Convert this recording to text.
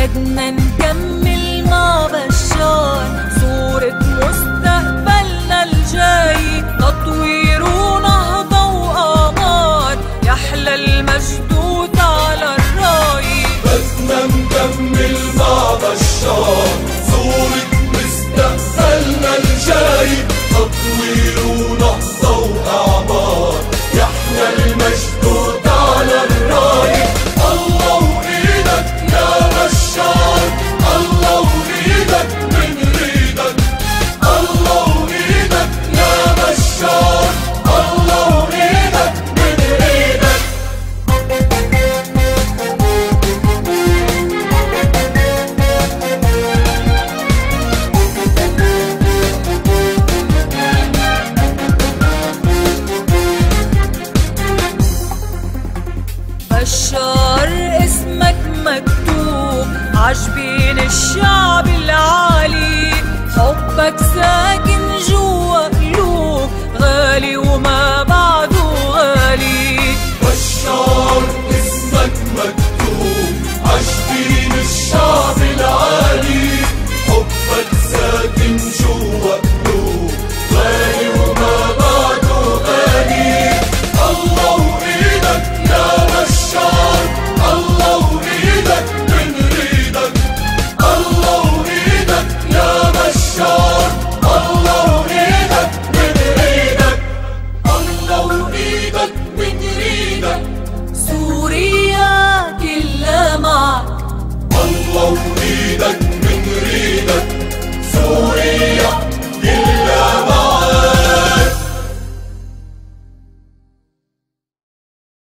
بدنا نكمل مع بشار صورة مستقبلنا الجاي، تطوير ونهضة وآمال، يحلى المجد على الراي. بدنا نكمل مع بشار صورة مستقبلنا الجاي، تطوير ونهضة وأعمال، يحلى المجد على الراي. الله وإيدك يا بشار، الله وإيدك بنريدك، الله وإيدك يا بشار، الله وإيدك بنريدك. بشار اسمك مكتوب عجبين الشعب العالي، حبك ساكن